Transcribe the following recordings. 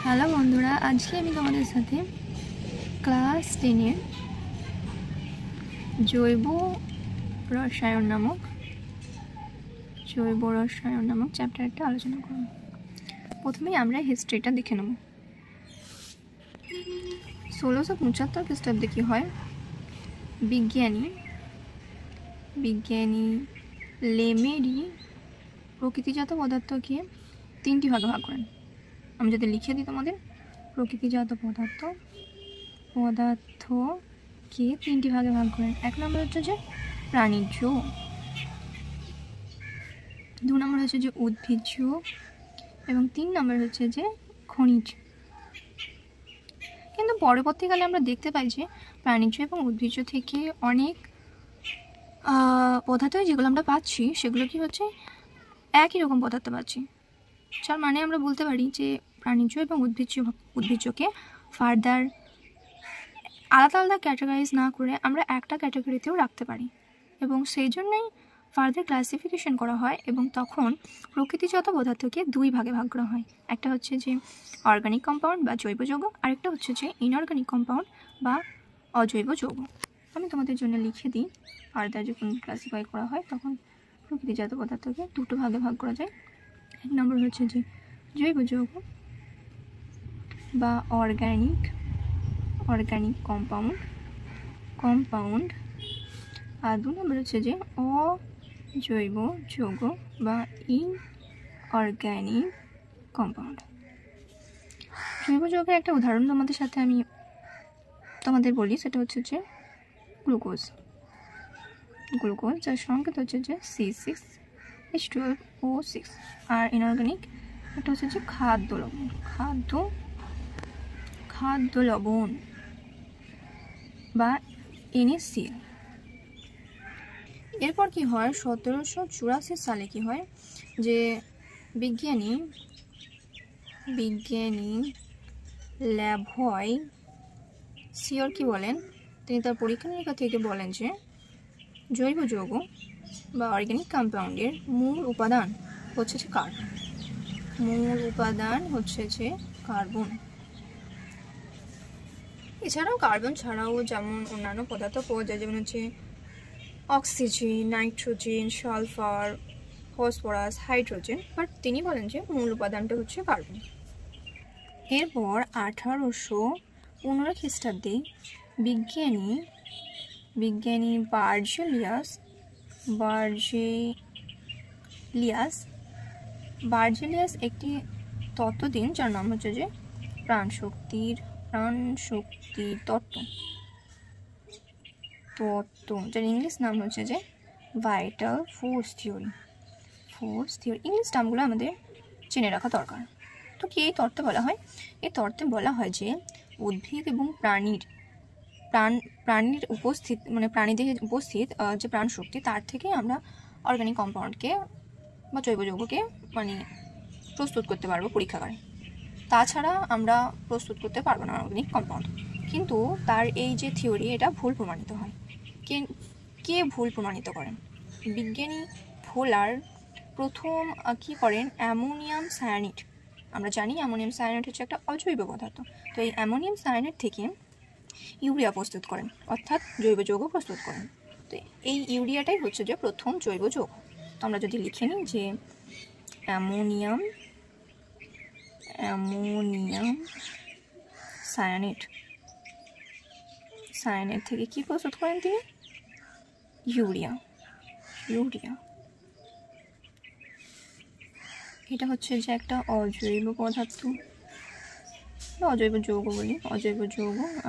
Hello বন্ধুরা, আজকে আমি তোমাদের সাথে ক্লাস 10-এর জৈব রসায়ন নামক চ্যাপ্টারটা আলোচনা করব। প্রথমেই আমরা হিস্ট্রিটা দেখে নেব। 1675 খ্রিস্টাব্দে কী হয়, বিজ্ঞানী লেমেরি প্রকৃতিজাত পদার্থকে 3টি ভাগে ভাগ করেন। আমি যদি লিখে দিই তোমাদের, প্রকৃতিজাত পদার্থকে 3টি ভাগে ভাগ করেন। 1 নম্বর হচ্ছে যে প্রাণীজ, 2 নম্বর হচ্ছে যে উদ্ভিজ্জ এবং 3 নম্বর হচ্ছে যে খনিজ। কিন্তু পরবর্তীকালে আমরা দেখতে পাই যে প্রাণীজ এবং উদ্ভিজ্জ থেকে অনেক পদার্থ যেগুলো আমরা পাচ্ছি সেগুলো কি হচ্ছে, একই রকম পদার্থ পাচ্ছি। যার মানে আমরা বলতে পারি যে প্রাণীজ এবং উদ্ভিজ্জকে ফার্দার আলাদা আলাদা ক্যাটাগরাইজ না করে আমরা একটা ক্যাটাগরিতেও রাখতে পারি, এবং সেই জন্যই ফার্দার ক্লাসিফিকেশন করা হয়। এবং তখন প্রকৃতিজাত পদার্থকে 2 ভাগে ভাগ করা হয়। একটা হচ্ছে যে অর্গানিক কম্পাউন্ড বা জৈব যৌগ, আরেকটা হচ্ছে যে ইনঅর্গানিক কম্পাউন্ড বা অজৈব যৌগ। আমি তোমাদের জন্য লিখে দিই, ফার্দার যখন ক্লাসিফাই করা হয় তখন প্রকৃতিজাত পদার্থকে 2টো ভাগে ভাগ করা যায়। 1 নম্বর হচ্ছে যে জৈব যৌগ বা অর্গানিক কম্পাউন্ড, আর 2 নম্বর হচ্ছে যে অজৈব যৌগ বা ইনঅর্গানিক কম্পাউন্ড। জৈব যৌগের একটা উদাহরণ তোমাদের বলি, সেটা হচ্ছে যে গ্লুকোজ, যার সংকেত হচ্ছে যে C6H12O6। আর ইনঅর্গানিক একটা হচ্ছে যে খাদ্য লবণ বা NaCl। এরপর কি হয়, 1784 সালে কি হয় যে বিজ্ঞানী ল্যাভয়েসিয়র কি বলেন, তিনি তার পরীক্ষা নিরীক্ষা থেকে বলেন যে জৈব যৌগ বা অর্গানিক কম্পাউন্ডের মূল উপাদান হচ্ছে যে কার্বন। এছাড়াও কার্বন ছাড়াও যেমন অন্যান্য পদার্থ পাওয়া যায়, যেমন হচ্ছে oxygen, nitrogen, sulphur, phosphorus, hydrogen, but তিনি বলেন যে মূল উপাদানটা হচ্ছে কার্বন। এরপর 1815 খ্রিস্টাব্দে বিজ্ঞানী বার্জেলিয়াস একটি তত্ত্ব দিন, যার নাম হচ্ছে যে প্রাণ শক্তির তত্ত্ব, যার ইংলিশ নাম হচ্ছে যে ভাইটাল ফোর্স থিওরি। ইংলিশ নামগুলো আমাদের জেনে রাখা দরকার। তো কি এই তত্ত্বে বলা হয়? এই তত্ত্বে বলা হয় যে উদ্ভিদ এবং প্রাণীর উপস্থিত, মানে প্রাণীদেহে উপস্থিত যে প্রাণ শক্তি, তার থেকে আমরা অর্গানিক কম্পাউন্ডকে বা জৈব যৌগকে মানে প্রস্তুত করতে পারবো পরীক্ষাগারে। তাছাড়া আমরা প্রস্তুত করতে পারবো না অর্গানিক কম্পাউন্ড। কিন্তু তার এই যে থিওরি, এটা ভুল প্রমাণিত হয়। কে ভুল প্রমাণিত করেন? বিজ্ঞানী ভোলার প্রথম কি করেন, অ্যামোনিয়াম সায়ানাইড। আমরা জানি অ্যামোনিয়াম সায়ানাইড হচ্ছে একটা অজৈব পদার্থ। তো এই অ্যামোনিয়াম সায়ানাইড থেকে ইউরিয়া প্রস্তুত করেন, অর্থাৎ জৈব যৌগ প্রস্তুত করেন। তো এই ইউরিয়াটাই হচ্ছে যে প্রথম জৈব যৌগ। তো আমরা যদি লিখে নিই যে অ্যামোনিয়াম সায়ানাইড থেকে কি প্রস্তুত করেন তিনি? ইউরিয়া। এটা হচ্ছে যে একটা অজৈব পদার্থ, অজৈব যৌগ বলি,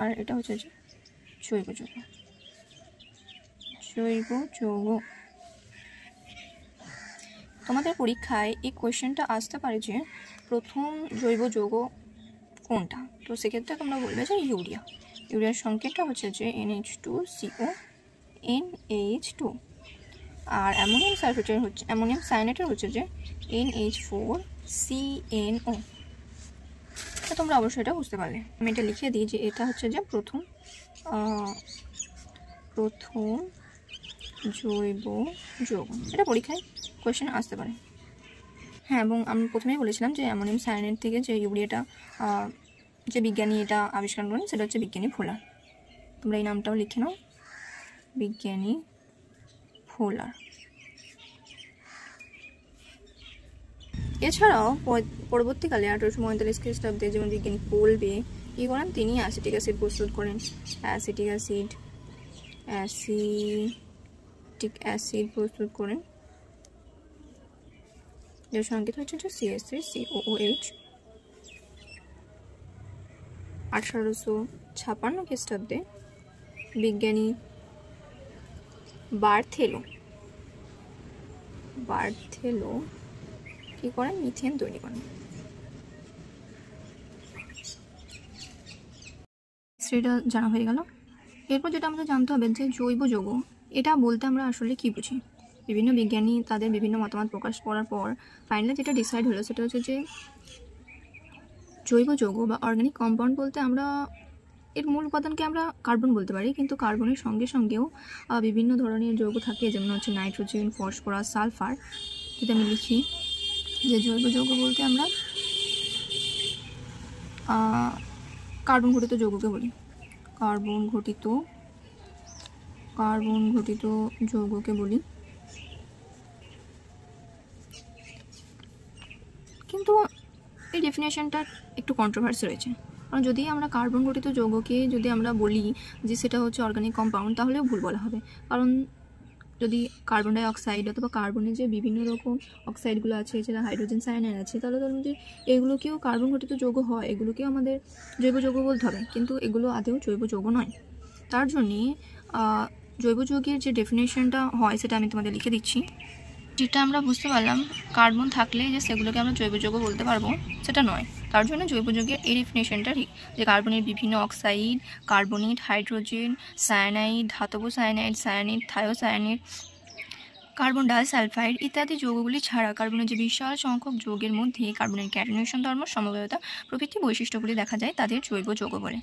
আর এটা হচ্ছে যে জৈব যৌগ। তোমাদের পরীক্ষায় এই কোয়েশ্চেনটা আসতে পারে যে প্রথম জৈব যৌগ কোনটা। তো সেক্ষেত্রে তোমরা বলবে যে ইউরিয়ার সংকেতটা হচ্ছে যে NH2CO, আর অ্যামোনিয়াম সায়ানাইডের হচ্ছে যে NH4CNO। তো তোমরা অবশ্যই এটা বুঝতে পারলে। আমি এটা লিখে দিই যে এটা হচ্ছে যে প্রথম জৈব যৌগ। এটা পরীক্ষায় কোয়েশ্চেন আসতে পারে। হ্যাঁ, এবং আমি প্রথমেই বলেছিলাম যে অ্যামোনিয়াম সায়ানাইড থেকে যে ইউরিয়াটা যে বিজ্ঞানী এটা আবিষ্কার করেন সেটা হচ্ছে বিজ্ঞানী ফোলার। তোমরা এই নামটাও লিখে নাও, বিজ্ঞানী ফোলার। এছাড়াও পরবর্তীকালে 1845 খ্রিস্টাব্দে যেমন বিজ্ঞানী কোলবে কী করেন, তিনি অ্যাসিটিক অ্যাসিড প্রস্তুত করেন। অ্যাসিটিক অ্যাসিড প্রস্তুত করেন, এর সংকেত হচ্ছে যে CH3COOH। 1856 খ্রিস্টাব্দে বিজ্ঞানী বার্থেলো কি করেন, মিথেন তৈরি করেন। সেটা জানা হয়ে গেল। এরপর যেটা আমাদের জানতে হবে যে জৈব যৌগ, এটা বলতে আমরা আসলে কি বুঝি। বিভিন্ন বিজ্ঞানী তাদের বিভিন্ন মতামত প্রকাশ করার পর ফাইনালি যেটা ডিসাইড হলো সেটা হচ্ছে যে জৈব যৌগ বা অর্গানিক কম্পাউন্ড বলতে আমরা এর মূল উপাদানকে আমরা কার্বন বলতে পারি, কিন্তু কার্বনের সঙ্গে সঙ্গেও বিভিন্ন ধরনের যৌগ থাকে, যেমন হচ্ছে নাইট্রোজেন, ফসফরাস, সালফার। যদি আমি লিখি যে জৈব যৌগ বলতে আমরা কার্বন ঘটিত যৌগকে বলি, কার্বন ঘটিত যৌগকে বলি। কিন্তু এই ডেফিনেশনটা একটু কন্ট্রোভার্সি রয়েছে, কারণ যদি আমরা কার্বন ঘটিত যৌগকে যদি আমরা বলি যে সেটা হচ্ছে অর্গানিক কম্পাউন্ড, তাহলেও ভুল বলা হবে। কারণ যদি কার্বন ডাই অক্সাইড অথবা কার্বনের যে বিভিন্ন রকম অক্সাইডগুলো আছে, এছাড়া হাইড্রোজেন সায়ানাইড আছে, তাহলে ধরুন যে এগুলোকেও কার্বন ঘটিত যৌগ হয়, এগুলোকেও আমাদের জৈব যৌগ বলতে হবে, কিন্তু এগুলো আদৌ জৈব যৌগ নয়। তার জন্যে জৈব যৌগের যে ডেফিনেশনটা হয় সেটা আমি তোমাদের লিখে দিচ্ছি। যেটা আমরা বুঝতে পারলাম কার্বন থাকলে যে সেগুলোকে আমরা জৈব যৌগ বলতে পারবো, সেটা নয়। তার জন্য জৈব যৌগের এই ডেফিনেশনটা ঠিক, যে কার্বনের বিভিন্ন অক্সাইড, কার্বনেট, হাইড্রোজেন, সায়ানাইড, ধাতব সায়ানাইড, সায়ানিড, থায়োসায়ানিড, কার্বন ডাইসালফাইড ইত্যাদি যৌগগুলি ছাড়া কার্বনের যে বিশাল সংখ্যক যৌগের মধ্যে কার্বনের ক্যাটিনেশন ধর্ম, সমবায়তা প্রভৃতি বৈশিষ্ট্যগুলি দেখা যায়, তাদের জৈব যৌগ বলে।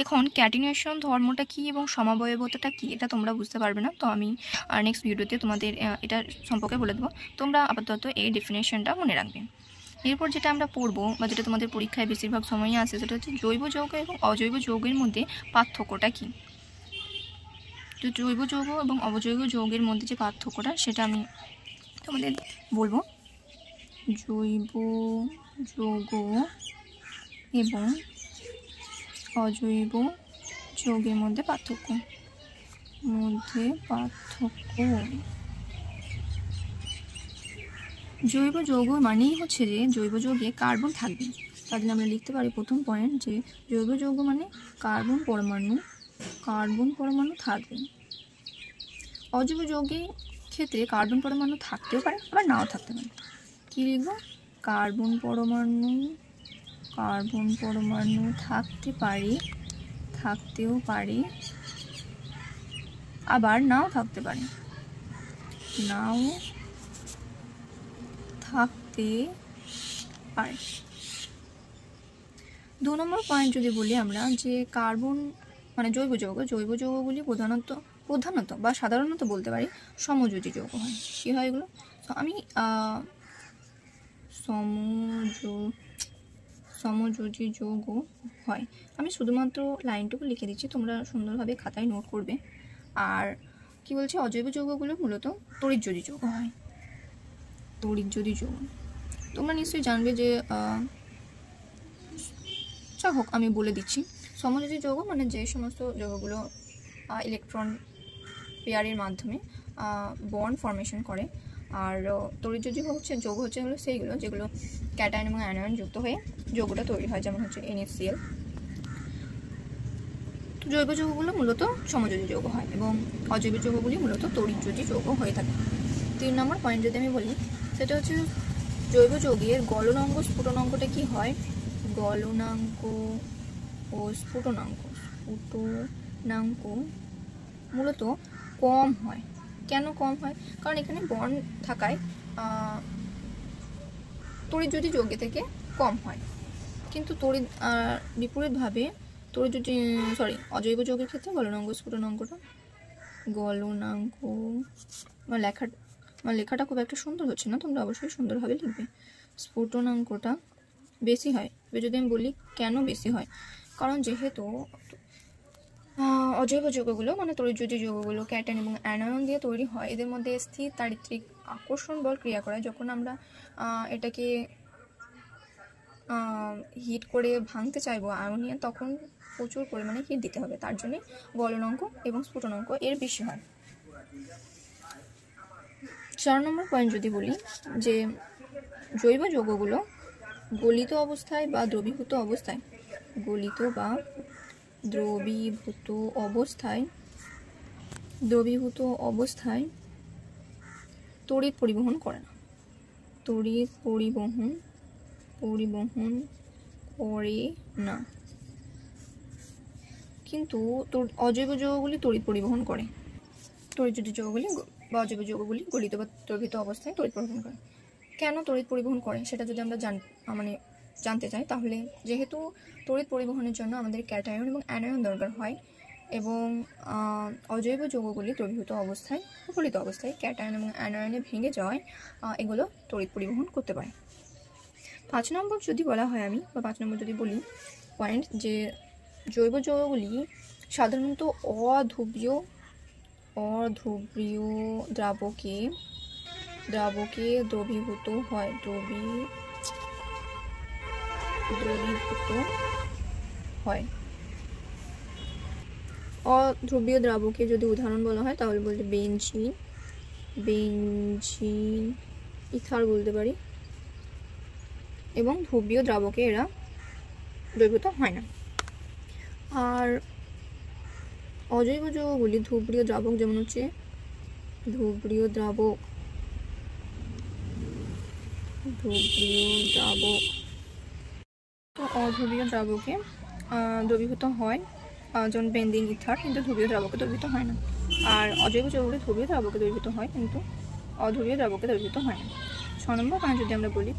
এখন ক্যাটিনেশন ধর্মটা কী এবং সমাবয়বতাটা কী এটা তোমরা বুঝতে পারবে না, তো আমি নেক্সট ভিডিওতে তোমাদের এটা সম্পর্কে বলে দেবো। তোমরা আপাতত এই ডেফিনেশনটা মনে রাখবে। এরপর যেটা আমরা পড়বো বা যেটা তোমাদের পরীক্ষায় বেশিরভাগ সময়ই আসে, সেটা হচ্ছে জৈব যৌগ এবং অজৈব যৌগের মধ্যে পার্থক্যটা কী। তো জৈব যৌগ এবং অজৈব যৌগের মধ্যে যে পার্থক্যটা সেটা আমি তোমাদের বলবো। জৈব যৌগ এবং অজৈব যৌগের মধ্যে পার্থক্য। জৈব যৌগ মানেই হচ্ছে যে জৈব যৌগে কার্বন থাকবে। তার জন্য আমরা লিখতে পারি প্রথম পয়েন্ট যে জৈব যৌগ মানে কার্বন পরমাণু থাকবে। অজৈব যৌগের ক্ষেত্রে কার্বন পরমাণু থাকতেও পারে আবার নাও থাকতে পারে। কী লিখব, কার্বন পরমাণু থাকতেও পারে আবার নাও থাকতে পারে। 2 নম্বর পয়েন্ট যদি বলি আমরা যে কার্বন মানে জৈব যৌগগুলি প্রধানত বা সাধারণত বলতে পারি সমযোজী যৌগ হয়। কী হয় এগুলো? তো আমি সমযোজী যৌগ হয়, আমি শুধুমাত্র লাইনটুকু লিখে দিচ্ছি, তোমরা সুন্দরভাবে খাতায় নোট করবে। আর কি বলছে, অজৈব যৌগগুলো মূলত তড়িৎযোজী যৌগ হয়। তোমরা নিশ্চয়ই জানবে যে যা হোক আমি বলে দিচ্ছি। সমযোজী যৌগ মানে যে সমস্ত যৌগগুলো ইলেকট্রন পেয়ারের মাধ্যমে বন্ড ফর্মেশন করে। আর তড়িৎযোজী যৌগ হচ্ছে সেইগুলো যেগুলো ক্যাটায়ন এবং অ্যানায়ন যুক্ত হয়ে যৌগটা তৈরি হয়, যেমন হচ্ছে NaCl। তো জৈব যৌগগুলো মূলত সমযোজী যৌগ হয় এবং অজৈব যৌগগুলি মূলত তড়িৎযোজী যৌগ হয়ে থাকে। 3 নম্বর পয়েন্ট যদি আমি বলি সেটা হচ্ছে জৈব যৌগের গলনাঙ্ক স্ফুটনাঙ্কটা কি হয়। গলনাঙ্ক ও স্ফুটনাঙ্ক মূলত কম হয়। কেন কম হয়? কারণ এখানে বন্ড থাকায় তড়িৎযোজী যৌগের থেকে কম হয়, কিন্তু বিপরীতভাবে অজৈব যৌগের ক্ষেত্রে গলনাঙ্ক স্ফুটনাঙ্কটা আমার লেখাটা খুব একটা সুন্দর হচ্ছে না, তোমরা অবশ্যই সুন্দরভাবে লিখবে। স্ফুটনাঙ্কটা বেশি হয়। এবার যদি আমি বলি কেন বেশি হয়, কারণ যেহেতু অজৈব যৌগগুলো মানে তড়িৎদ্যুতি যৌগগুলো ক্যাটায়ন এবং অ্যানায়ন দিয়ে তৈরি হয়, এদের মধ্যে স্থির চারিত্রিক আকর্ষণ বল ক্রিয়া করে। যখন আমরা এটাকে হিট করে ভাঙতে চাইবো আয়নিয়ে, তখন প্রচুর পরিমাণে হিট দিতে হবে, তার জন্যে গলনাঙ্ক এবং স্ফুটনাঙ্ক এর বেশি হয়। 4 নম্বর পয়েন্ট যদি বলি যে জৈব যৌগগুলো গলিত অবস্থায় বা দ্রবীভূত অবস্থায় তড়িৎ পরিবহন করে না। কিন্তু অজৈব যৌগগুলি তড়িৎ পরিবহন করে। তড়িৎদ্যুতি যৌগগুলি বা অজৈব যৌগগুলি গলিত বা দ্রবীভূত অবস্থায় তড়িৎ পরিবহন করে। কেন তড়িৎ পরিবহন করে সেটা যদি আমরা জানতে চাই, তাহলে যেহেতু তড়িৎ পরিবহনের জন্য আমাদের ক্যাটায়ন এবং অ্যানায়ন দরকার হয়, এবং অজৈব যৌগগুলি দ্রবীভূত অবস্থায় গলিত অবস্থায় ক্যাটায়ন এবং অ্যানায়নে ভেঙে যাওয়ায় এগুলো তড়িৎ পরিবহন করতে পারে। 5 নম্বর যদি বলা হয় বা 5 নম্বর যদি বলি পয়েন্ট, যে জৈব যৌগগুলি সাধারণত অধ্রুবীয় দ্রাবকে দ্রবীভূত হয়। অধ্রুবীয় দ্রাবকে যদি উদাহরণ বলা হয় তাহলে বলতে বেনজিন ইথার বলতে পারি, এবং ধ্রুবীয় দ্রাবকে এরা দ্রবীভূত হয় না। আর অজৈব যৌগগুলি ধ্রুবীয় দ্রাবক, যেমন হচ্ছে ধ্রুবীয় দ্রাবক তো অধ্রুবীয় দ্রাবকে দ্রবীভূত হয়, যেমন বেনজিন ইথার, কিন্তু ধ্রুবীয় দ্রাবকে দ্রবীভূত হয় না। আর অজৈব যৌগগুলি ধ্রুবীয় দ্রাবকে দ্রবীভূত হয়, কিন্তু অধ্রুবীয় দ্রাবকে দ্রবীভূত হয় না। 6 নম্বর পয়েন্ট যদি আমরা বলি,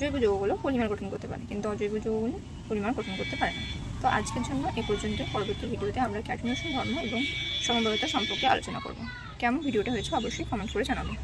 জৈব যৌগগুলো পলিমার গঠন করতে পারে, কিন্তু অজৈব যৌগগুলো পলিমার গঠন করতে পারে না। তো আজকের জন্য এ পর্যন্ত। পরবর্তী ভিডিওতে আমরা ক্যাটায়নের ধর্ম এবং সমবায়িতা সম্পর্কে আলোচনা করব। কেমন ভিডিওটা হয়েছে অবশ্যই কমেন্ট করে জানাবেন।